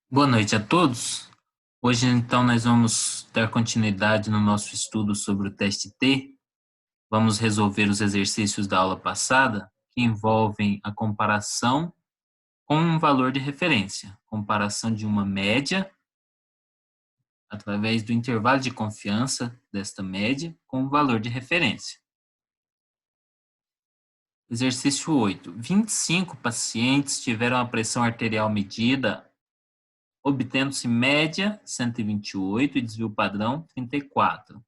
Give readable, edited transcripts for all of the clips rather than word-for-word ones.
Boa noite a todos. Hoje, então, nós vamos dar continuidade no nosso estudo sobre o teste T. Vamos resolver os exercícios da aula passada, que envolvem a comparação com um valor de referência, comparação de uma média, através do intervalo de confiança desta média, com o valor de referência. Exercício 8. 25 pacientes tiveram a pressão arterial medida obtendo-se média 128 e desvio padrão 34.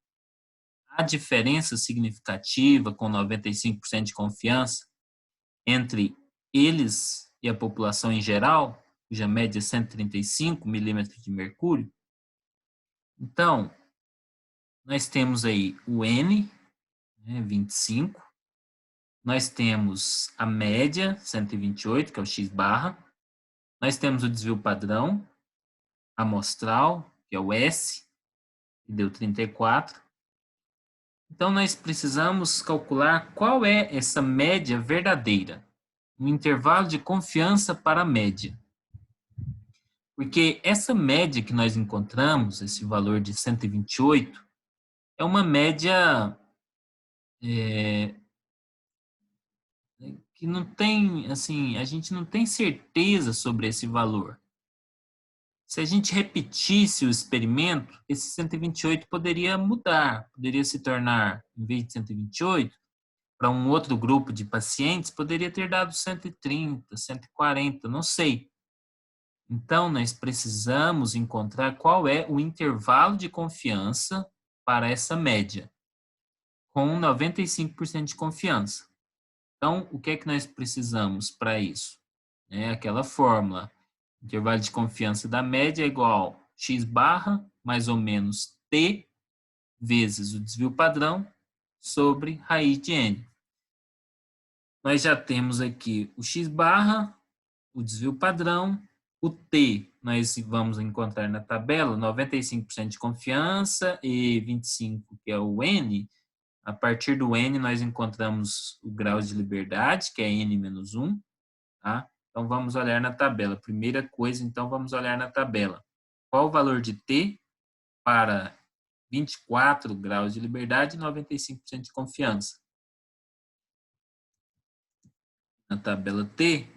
Há diferença significativa com 95% de confiança entre eles e a população em geral, cuja média é 135 milímetros de mercúrio? Então, nós temos aí o N, 25, nós temos a média, 128, que é o X barra, nós temos o desvio padrão amostral, que é o S, que deu 34. Então, nós precisamos calcular qual é essa média verdadeira, um intervalo de confiança para a média. Porque essa média que nós encontramos, esse valor de 128, é uma média que não tem, assim, a gente não tem certeza sobre esse valor. Se a gente repetisse o experimento, esse 128 poderia mudar, poderia se tornar, em vez de 128, para um outro grupo de pacientes, poderia ter dado 130, 140, não sei. Então, nós precisamos encontrar qual é o intervalo de confiança para essa média, com 95% de confiança. Então, o que é que nós precisamos para isso? É aquela fórmula. Intervalo de confiança da média é igual a x barra, mais ou menos t, vezes o desvio padrão, sobre raiz de n. Nós já temos aqui o x barra, o desvio padrão, o t nós vamos encontrar na tabela 95% de confiança e 25, que é o n. A partir do n nós encontramos o grau de liberdade, que é n menos 1. Tá? Então vamos olhar na tabela. Primeira coisa, então vamos olhar na tabela. Qual o valor de t para 24 graus de liberdade e 95% de confiança? Na tabela T,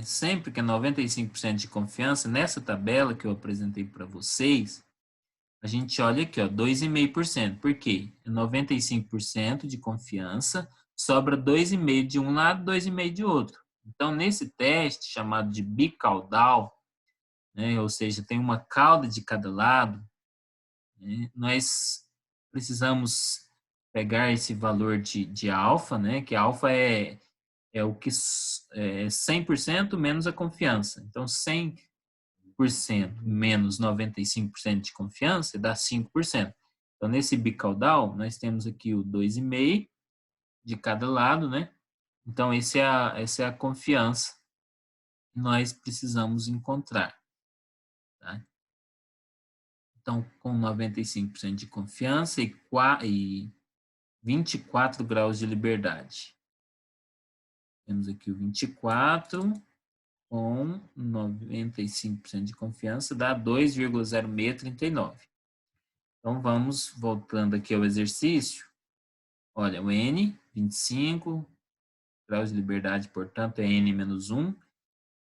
sempre que é 95% de confiança, nessa tabela que eu apresentei para vocês, a gente olha aqui, ó, 2,5%. Por quê? É 95% de confiança, sobra 2,5% de um lado, 2,5% de outro. Então, nesse teste, chamado de bicaudal, ou seja, tem uma cauda de cada lado, nós precisamos pegar esse valor de alfa, que alfa é o que é 100% menos a confiança. Então, 100% menos 95% de confiança dá 5%. Então, nesse bicaudal, nós temos aqui o 2,5% de cada lado, né? Então, essa é a confiança que nós precisamos encontrar. Tá? Então, com 95% de confiança e 24 graus de liberdade. Temos aqui o 24 com 95% de confiança, dá 2,0639. Então, vamos voltando aqui ao exercício. Olha, o N, 25 graus de liberdade, portanto, é N menos 1,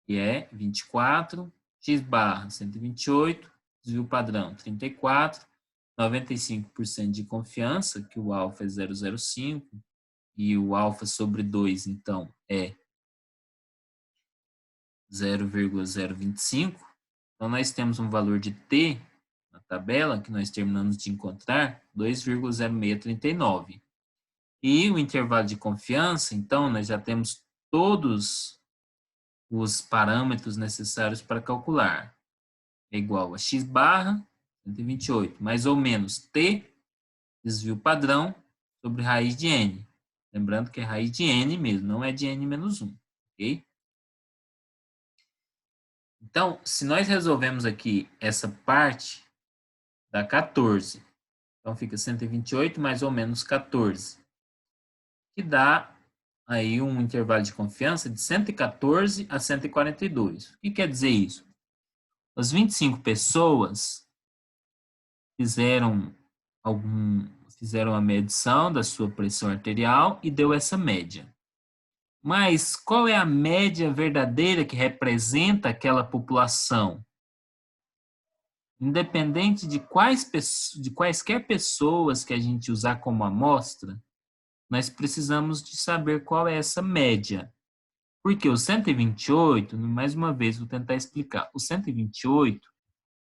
que é 24, X barra 128, desvio padrão 34, 95% de confiança, que o alfa é 0,05, e o alfa sobre 2, então, é 0,025. Então, nós temos um valor de t na tabela, que nós terminamos de encontrar, 2,0639. E o intervalo de confiança, então, nós já temos todos os parâmetros necessários para calcular. É igual a x barra 128, mais ou menos t, desvio padrão, sobre raiz de n. Lembrando que é raiz de n mesmo, não é de n menos 1. Ok? Então, se nós resolvemos aqui essa parte, dá 14. Então, fica 128 mais ou menos 14. Que dá aí um intervalo de confiança de 114 a 142. O que quer dizer isso? As 25 pessoas fizeram a medição da sua pressão arterial e deu essa média. Mas qual é a média verdadeira que representa aquela população? Independente de quaisquer pessoas que a gente usar como amostra, nós precisamos de saber qual é essa média. Porque o 128, mais uma vez, vou tentar explicar. O 128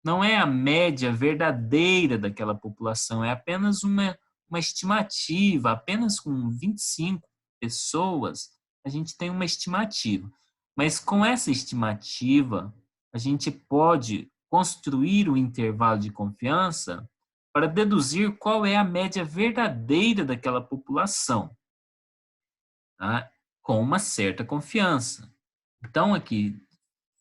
não é a média verdadeira daquela população, é apenas uma estimativa. Apenas com 25 pessoas, a gente tem uma estimativa. Mas com essa estimativa, a gente pode construir o intervalo de confiança para deduzir qual é a média verdadeira daquela população, tá? Com uma certa confiança. Então, aqui,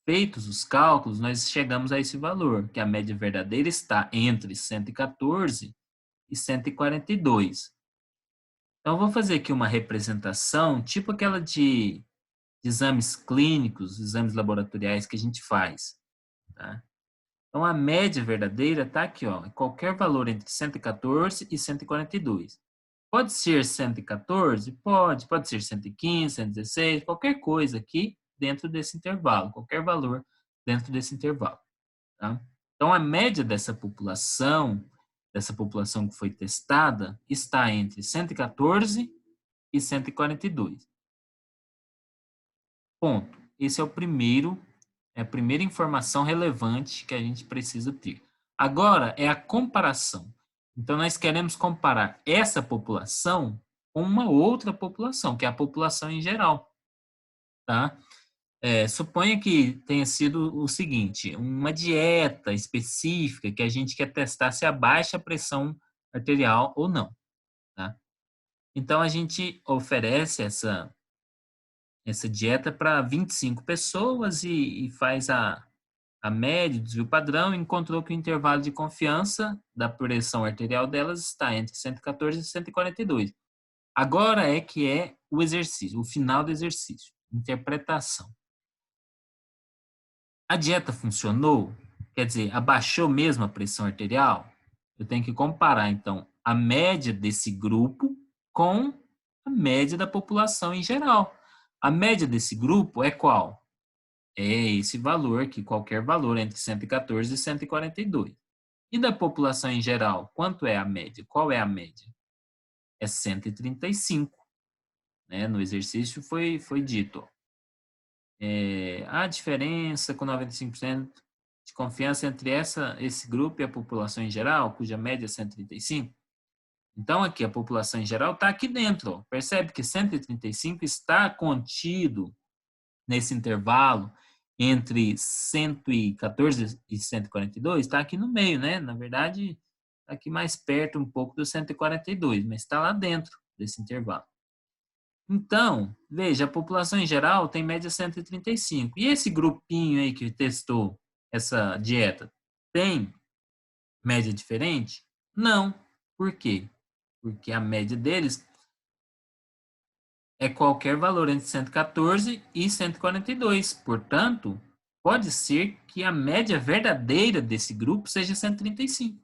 feitos os cálculos, nós chegamos a esse valor, que a média verdadeira está entre 114 e 142. Então, eu vou fazer aqui uma representação, tipo aquela de exames clínicos, exames laboratoriais que a gente faz, tá? Então, a média verdadeira está aqui, ó, qualquer valor entre 114 e 142. Pode ser 114? Pode ser 115, 116, qualquer coisa aqui dentro desse intervalo, qualquer valor dentro desse intervalo, tá? Então, a média dessa população que foi testada, está entre 114 e 142. Ponto. Esse é a primeira informação relevante que a gente precisa ter. Agora é a comparação. Então, nós queremos comparar essa população com uma outra população, que é a população em geral, tá? Suponha que tenha sido o seguinte, uma dieta específica que a gente quer testar se abaixa a pressão arterial ou não, tá? Então, a gente oferece essa dieta para 25 pessoas e faz a média, o desvio padrão, encontrou que o intervalo de confiança da pressão arterial delas está entre 114 e 142. Agora é que é o exercício, o final do exercício, interpretação. A dieta funcionou? Quer dizer, abaixou mesmo a pressão arterial? Eu tenho que comparar, então, a média desse grupo com a média da população em geral. A média desse grupo é qual? É esse valor, que qualquer valor entre 114 e 142. E da população em geral, quanto é a média? Qual é a média? É 135. Né? No exercício foi dito. A diferença com 95% de confiança entre esse grupo e a população em geral, cuja média é 135. Então, aqui, a população em geral está aqui dentro. Ó. Percebe que 135 está contido nesse intervalo entre 114 e 142, está aqui no meio, né? Na verdade, está aqui mais perto um pouco do 142, mas está lá dentro desse intervalo. Então, veja, a população em geral tem média 135. E esse grupinho aí que testou essa dieta tem média diferente? Não. Por quê? Porque a média deles é qualquer valor entre 114 e 142. Portanto, pode ser que a média verdadeira desse grupo seja 135.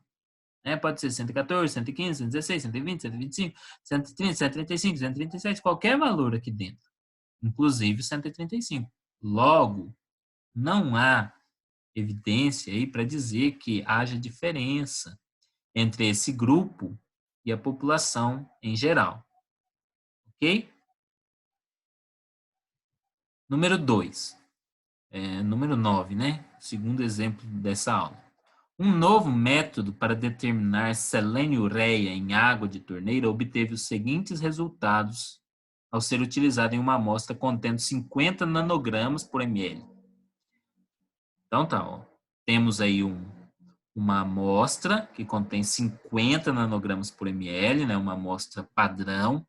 Pode ser 114, 115, 116, 120, 125, 130, 135, 137, qualquer valor aqui dentro, inclusive 135. Logo, não há evidência aí para dizer que haja diferença entre esse grupo e a população em geral. Ok? Número 2. Número 9, né? Segundo exemplo dessa aula. Um novo método para determinar selênio-ureia em água de torneira obteve os seguintes resultados ao ser utilizado em uma amostra contendo 50 nanogramas por ml. Então tá, ó. Temos aí uma amostra que contém 50 nanogramas por ml, né? Uma amostra padrão.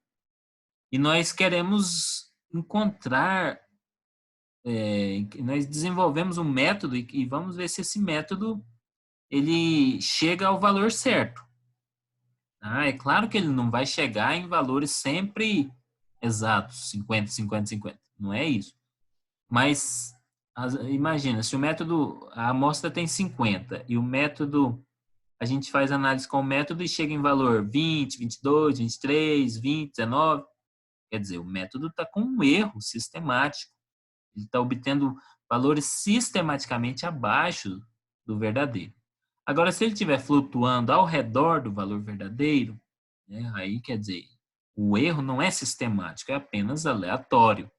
E nós queremos encontrar nós desenvolvemos um método e vamos ver se esse método ele chega ao valor certo. É claro que ele não vai chegar em valores sempre exatos, 50, 50, 50. Não é isso. Mas Imagina, se o método, a amostra tem 50 e o método, a gente faz análise com o método e chega em valor 20, 22, 23, 20, 19. Quer dizer, o método está com um erro sistemático. Ele está obtendo valores sistematicamente abaixo do verdadeiro. Agora, se ele estiver flutuando ao redor do valor verdadeiro, né, aí quer dizer, o erro não é sistemático, é apenas aleatório.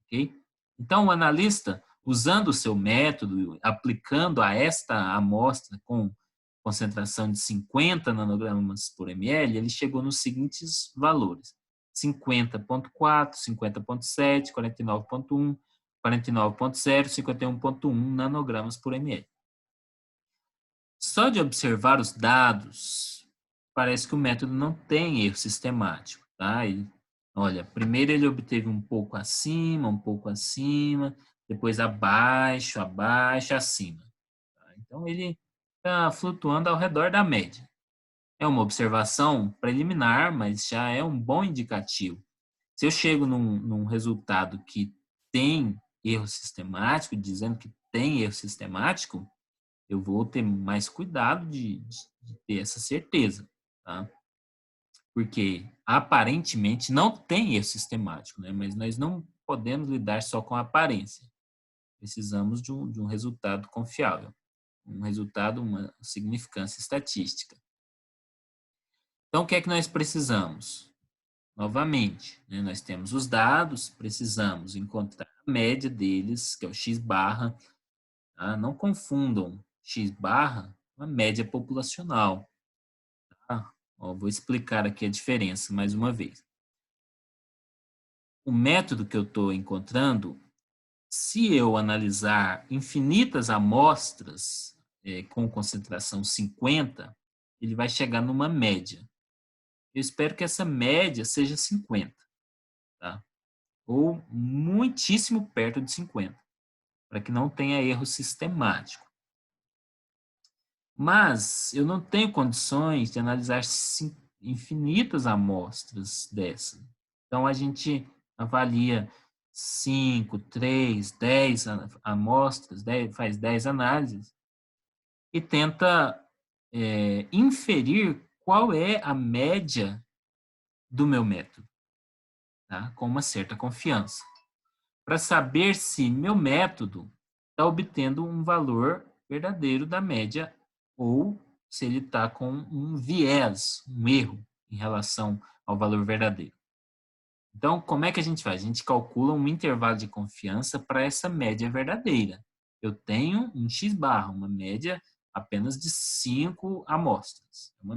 Okay? Então, o analista, usando o seu método, aplicando a esta amostra com concentração de 50 nanogramas por ml, ele chegou nos seguintes valores: 50,4, 50,7, 49,1, 49,0, 51,1 nanogramas por ml. Só de observar os dados, parece que o método não tem erro sistemático, tá? Olha, primeiro ele obteve um pouco acima, depois abaixo, abaixo, acima. Tá? Então, ele está flutuando ao redor da média. É uma observação preliminar, mas já é um bom indicativo. Se eu chego num resultado que tem erro sistemático, dizendo que tem erro sistemático, eu vou ter mais cuidado de ter essa certeza, tá? Porque aparentemente não tem erro sistemático, né? Mas nós não podemos lidar só com a aparência. Precisamos de um resultado confiável, um resultado, uma significância estatística. Então, o que é que nós precisamos? Novamente, né, nós temos os dados, precisamos encontrar a média deles, que é o x barra. Tá? Não confundam x barra com a média populacional. Tá? Ó, vou explicar aqui a diferença mais uma vez. O método que eu estou encontrando, se eu analisar infinitas amostras com concentração 50, ele vai chegar numa média. Eu espero que essa média seja 50, tá? Ou muitíssimo perto de 50, para que não tenha erro sistemático. Mas eu não tenho condições de analisar infinitas amostras dessa. Então, a gente avalia 5, 3, 10 amostras, faz 10 análises e tenta inferir qual é a média do meu método, tá? Com uma certa confiança, para saber se meu método está obtendo um valor verdadeiro da média ou se ele está com um viés, um erro em relação ao valor verdadeiro. Então, como é que a gente faz? A gente calcula um intervalo de confiança para essa média verdadeira. Eu tenho um x barra, uma média apenas de 5 amostras. É uma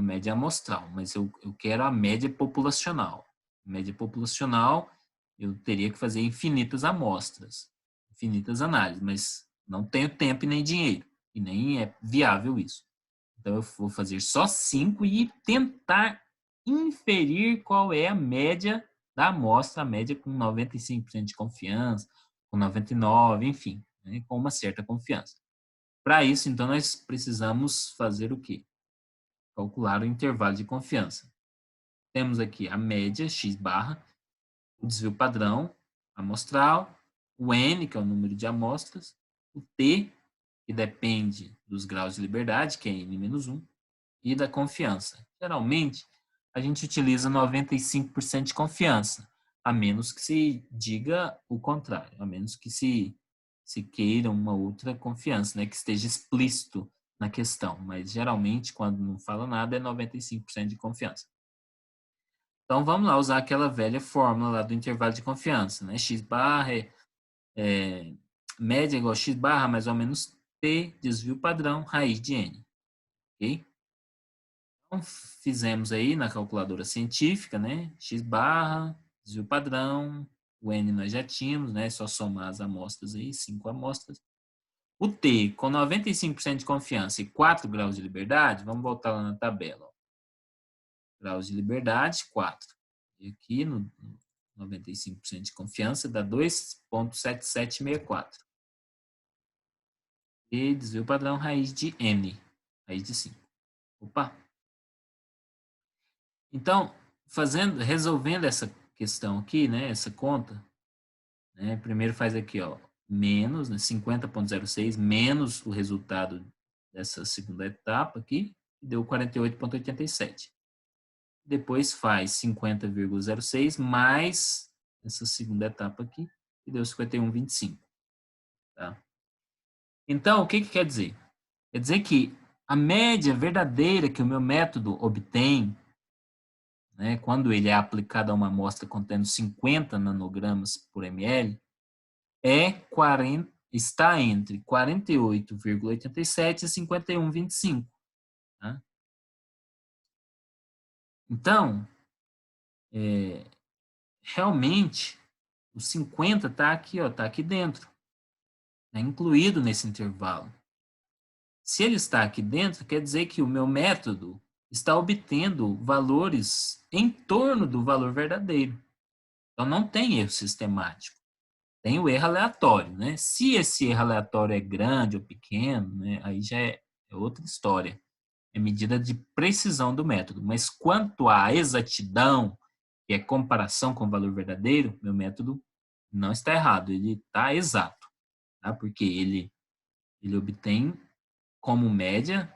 média amostral, mas eu quero a média populacional. Média populacional, eu teria que fazer infinitas amostras, infinitas análises, mas não tenho tempo e nem dinheiro, e nem é viável isso. Então, eu vou fazer só 5 e tentar inferir qual é a média da amostra, a média com 95% de confiança, com 99%, enfim, né, com uma certa confiança. Para isso, então, nós precisamos fazer o quê? Calcular o intervalo de confiança. Temos aqui a média, x barra, o desvio padrão amostral, o n, que é o número de amostras, o t, que depende dos graus de liberdade, que é n-1, e da confiança. Geralmente, a gente utiliza 95% de confiança, a menos que se diga o contrário, a menos que se queira uma outra confiança, né, que esteja explícito na questão, mas geralmente, quando não fala nada, é 95% de confiança. Então, vamos lá usar aquela velha fórmula lá do intervalo de confiança, né? X barra média igual a X barra mais ou menos T, desvio padrão, raiz de N. Ok? Então, fizemos aí na calculadora científica, né? X barra, desvio padrão, o N nós já tínhamos, né? Só somar as amostras aí, 5 amostras. O T, com 95% de confiança e 4 graus de liberdade, vamos voltar lá na tabela. Ó. Graus de liberdade, 4. E aqui no 95% de confiança dá 2,7764. E desvio padrão raiz de N, raiz de 5. Opa! Então, resolvendo essa questão aqui, né, essa conta, né? Primeiro faz aqui, ó, menos, né, 50,06, menos o resultado dessa segunda etapa aqui, que deu 48,87. Depois faz 50,06 mais essa segunda etapa aqui, que deu 51,25. Tá? Então, o que quer dizer? Quer dizer que a média verdadeira que o meu método obtém, né, quando ele é aplicado a uma amostra contendo 50 nanogramas por ml, está entre 48,87 e 51,25. Tá? Então, realmente, o 50 está aqui, ó, está aqui dentro, né, incluído nesse intervalo. Se ele está aqui dentro, quer dizer que o meu método está obtendo valores em torno do valor verdadeiro. Então, não tem erro sistemático. Tem o erro aleatório, né? Se esse erro aleatório é grande ou pequeno, né, aí já é outra história. É medida de precisão do método. Mas quanto à exatidão, que é comparação com o valor verdadeiro, meu método não está errado, ele está exato. Tá? Porque ele obtém como média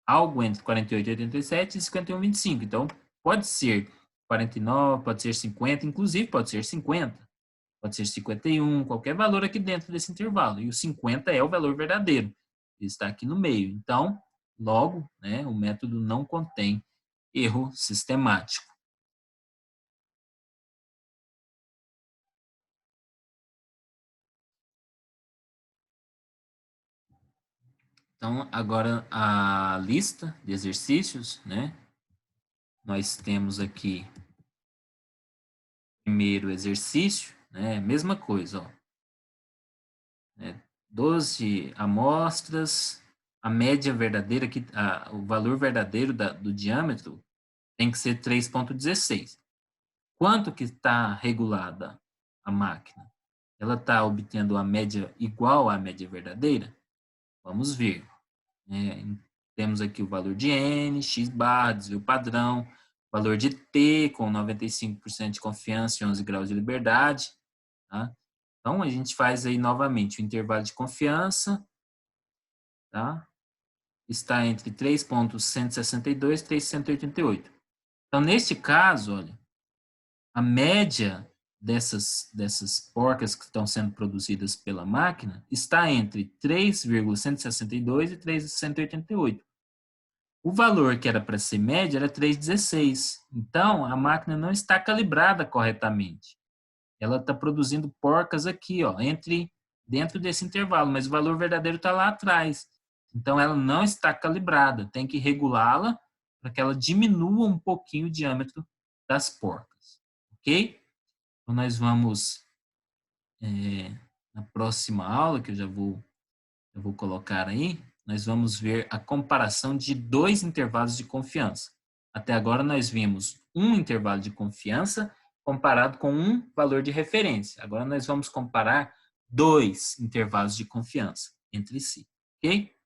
algo entre 48,87 e 51,25. Então, pode ser 49, pode ser 50, inclusive pode ser 50. Pode ser 51, qualquer valor aqui dentro desse intervalo. E o 50 é o valor verdadeiro. Ele está aqui no meio. Então, logo, né, o método não contém erro sistemático. Então, agora a lista de exercícios, né? Nós temos aqui primeiro exercício, né? Mesma coisa, ó. 12 amostras, a média verdadeira, o valor verdadeiro do diâmetro tem que ser 3,16. Quanto que está regulada a máquina? Ela está obtendo a média igual à média verdadeira? Vamos ver. Temos aqui o valor de N, X barra, desvio padrão, valor de T com 95% de confiança e 11 graus de liberdade. Tá? Então, a gente faz aí novamente o intervalo de confiança, tá? Está entre 3,162 e 3,188. Então, neste caso, olha, a média dessas porcas que estão sendo produzidas pela máquina está entre 3,162 e 3,188. O valor que era para ser média era 3,16. Então, a máquina não está calibrada corretamente. Ela está produzindo porcas aqui, ó, dentro desse intervalo, mas o valor verdadeiro está lá atrás. Então, ela não está calibrada. Tem que regulá-la para que ela diminua um pouquinho o diâmetro das porcas. Ok? Então, nós vamos, na próxima aula, que eu vou colocar aí, nós vamos ver a comparação de dois intervalos de confiança. Até agora, nós vimos um intervalo de confiança comparado com um valor de referência. Agora, nós vamos comparar dois intervalos de confiança entre si. Ok?